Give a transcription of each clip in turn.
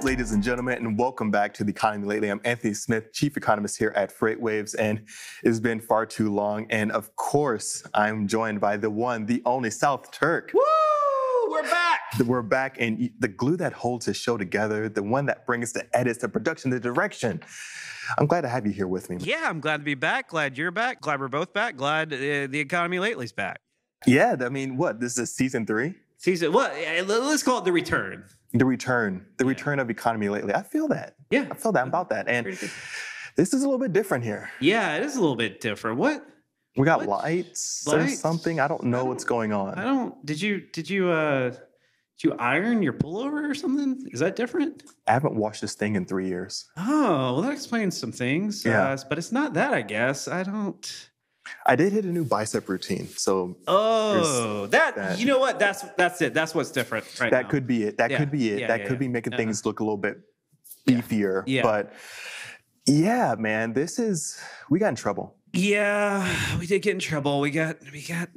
ladies and gentlemen, and welcome back to The Economy Lately. I'm Anthony Smith, Chief Economist here at FreightWaves, and it's been far too long. And of course, I'm joined by the one, the only South Turk. Woo! We're back! We're back, and the glue that holds this show together, the one that brings the edits, the production, the direction. I'm glad to have you here with me. Yeah, I'm glad to be back. Glad you're back. Glad we're both back. Glad The Economy Lately's back. Yeah, I mean, what? This is season 3? Let's call it the return. The return of Economy Lately. I feel that. Yeah. I feel that about that. And this is a little bit different here. Yeah, it is a little bit different. What? We got lights or something. I don't know what's going on. Did you iron your pullover or something? Is that different? I haven't washed this thing in 3 years. Oh, well, that explains some things. Yeah. But it's not that, I guess. I did hit a new bicep routine, so. Oh, you know what? That's it. That's what's different right now. That could be it. That could be it. That could be making things look a little bit beefier. Yeah. But yeah, man, we got in trouble. Yeah, we did get in trouble. We got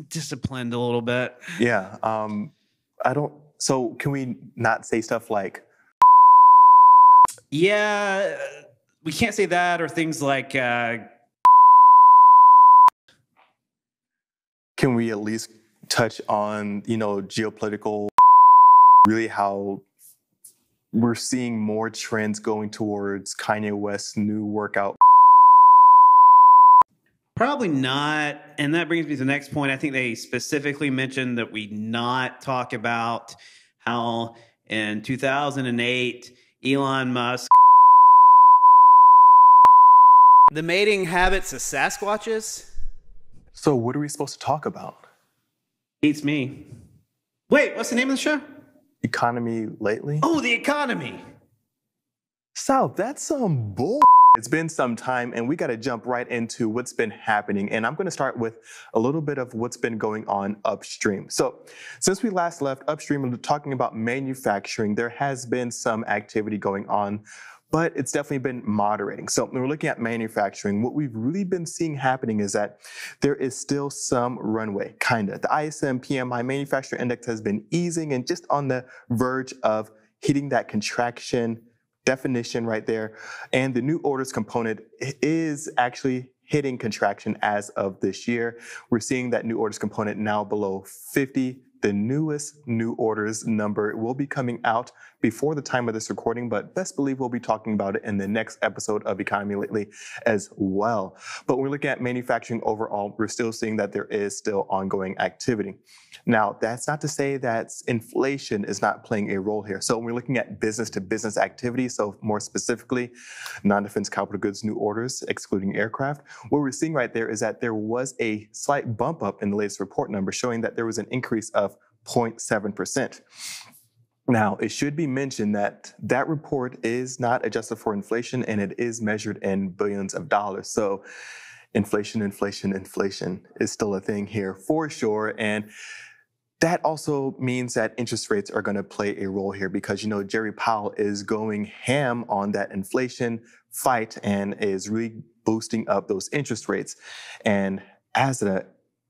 disciplined a little bit. Yeah. So can we not say stuff like? Yeah, we can't say that, or things like. Can we at least touch on, geopolitical, really how we're seeing more trends going towards Kanye West's new workout? Probably not. And that brings me to the next point. I think they specifically mentioned that we not talk about how in 2008, Elon Musk. The mating habits of Sasquatches. So what are we supposed to talk about? Beats me. Wait, what's the name of the show? Economy Lately? Oh, The Economy. South, that's some bull. It's been some time, and we got to jump right into what's been happening. And I'm going to start with a little bit of what's been going on upstream. So since we last left upstream and talking about manufacturing, there has been some activity going on, but it's definitely been moderating. So when we're looking at manufacturing, what we've really been seeing happening is that there is still some runway, kind of. The ISM PMI manufacturing index has been easing and just on the verge of hitting that contraction definition right there. And the new orders component is actually hitting contraction as of this year. We're seeing that new orders component now below 50. The newest new orders number will be coming out before the time of this recording, but best believe we'll be talking about it in the next episode of Economy Lately as well. But when we're looking at manufacturing overall, we're still seeing that there is still ongoing activity. Now, that's not to say that inflation is not playing a role here. So when we're looking at business to business activity, so more specifically, non-defense capital goods new orders, excluding aircraft, what we're seeing right there is that there was a slight bump up in the latest report number showing that there was an increase of 0.7%. Now, it should be mentioned that that report is not adjusted for inflation, and it is measured in billions of dollars. So inflation is still a thing here for sure. And that also means that interest rates are going to play a role here because, Jerry Powell is going ham on that inflation fight and is really boosting up those interest rates. And as an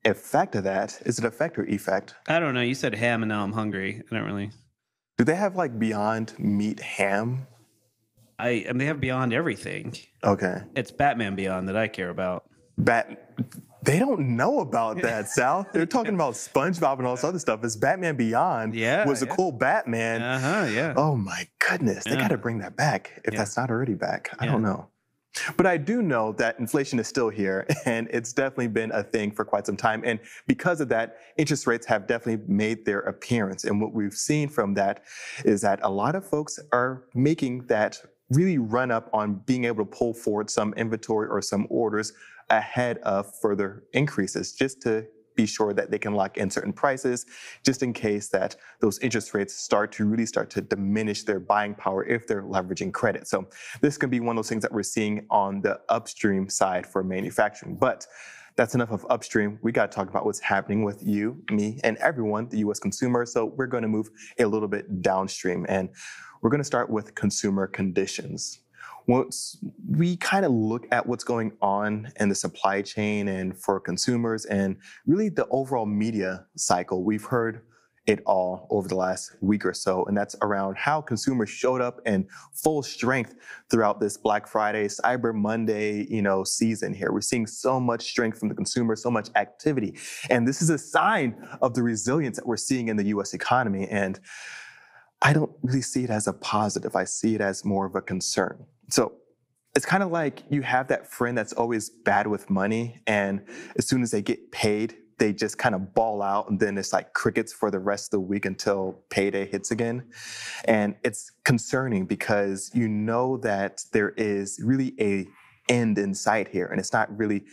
effect of that, is it effect or effect? I don't know. You said ham and now I'm hungry. I don't really. Do they have like Beyond Meat ham? I mean, they have Beyond everything. Okay. It's Batman Beyond that I care about. They don't know about that, Sal. They're talking about SpongeBob and all this other stuff. It's Batman Beyond was a cool Batman. Yeah. Oh my goodness. They got to bring that back if that's not already back. I don't know. But I do know that inflation is still here, and it's definitely been a thing for quite some time. And because of that, interest rates have definitely made their appearance. And what we've seen from that is that a lot of folks are making that really run up on being able to pull forward some inventory or some orders ahead of further increases, just to be sure that they can lock in certain prices, just in case that those interest rates start to diminish their buying power if they're leveraging credit. So this could be one of those things that we're seeing on the upstream side for manufacturing. But that's enough of upstream. We got to talk about what's happening with you, me, and everyone, the U.S. consumer. So we're going to move a little bit downstream, and we're going to start with consumer conditions. Once we kind of look at what's going on in the supply chain and for consumers and really the overall media cycle, we've heard it all over the last week or so. And that's around how consumers showed up in full strength throughout this Black Friday, Cyber Monday, season here. We're seeing so much strength from the consumer, so much activity. And this is a sign of the resilience that we're seeing in the US economy. And I don't really see it as a positive. I see it as more of a concern. So it's kind of like you have that friend that's always bad with money, and as soon as they get paid, they just kind of ball out, and then it's like crickets for the rest of the week until payday hits again. And it's concerning because you know that there is really a end in sight here, and it's not really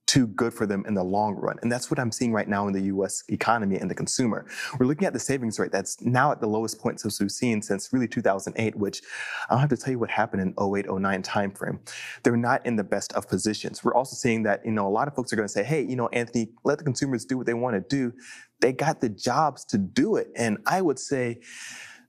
too good for them in the long run. And that's what I'm seeing right now in the US economy and the consumer. We're looking at the savings rate that's now at the lowest point since we've seen since really 2008, which I don't have to tell you what happened in 08, 09 timeframe. They're not in the best of positions. We're also seeing that, a lot of folks are going to say, hey, Anthony, let the consumers do what they want to do. They got the jobs to do it. And I would say,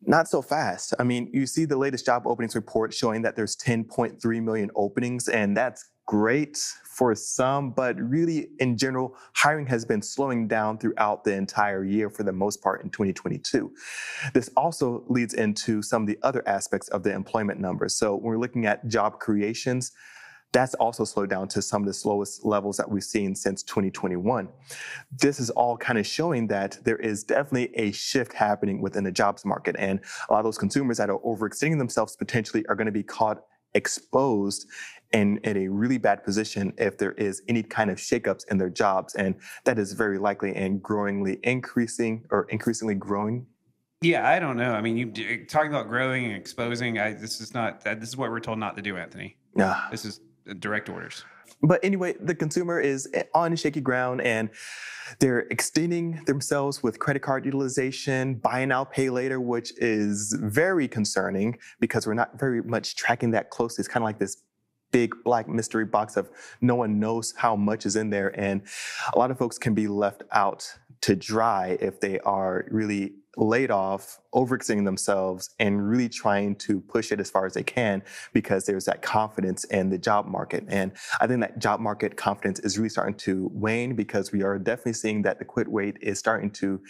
not so fast. I mean, you see the latest job openings report showing that there's 10.3 million openings, and that's great for some, but really in general, hiring has been slowing down throughout the entire year for the most part in 2022. This also leads into some of the other aspects of the employment numbers. So when we're looking at job creations, that's also slowed down to some of the slowest levels that we've seen since 2021. This is all kind of showing that there is definitely a shift happening within the jobs market. And a lot of those consumers that are overextending themselves potentially are going to be caught exposed and in a really bad position if there is any kind of shakeups in their jobs. And that is very likely and increasingly growing. Yeah, I don't know. I mean, you talking about growing and exposing. This is what we're told not to do, Anthony. Yeah. This is direct orders. But anyway, the consumer is on shaky ground, and they're extending themselves with credit card utilization, buy now, pay later, which is very concerning because we're not very much tracking that closely. It's kind of like this big black mystery box of no one knows how much is in there. And a lot of folks can be left out to dry if they are really laid off, overextending themselves, and really trying to push it as far as they can because there's that confidence in the job market. And I think that job market confidence is really starting to wane because we are definitely seeing that the quit rate is starting to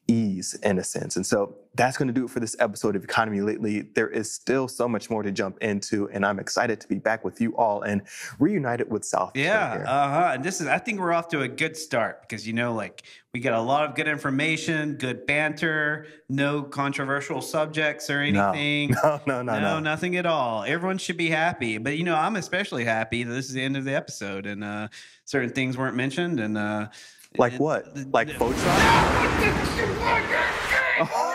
ease in a sense. And so that's going to do it for this episode of Economy Lately. There is still so much more to jump into, and I'm excited to be back with you all and reunited with South. Yeah, and I think we're off to a good start because, we got a lot of good information, good banter, no controversial subjects or anything. No, nothing at all. Everyone should be happy. But, I'm especially happy that this is the end of the episode and certain things weren't mentioned. And like what? Like faux try?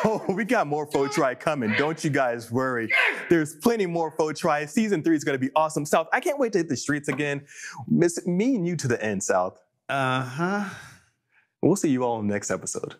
Oh, we got more faux try coming. Don't you guys worry. There's plenty more faux try. Season 3 is going to be awesome. South, I can't wait to hit the streets again. Miss me and you to the end, South. Uh-huh. We'll see you all in the next episode.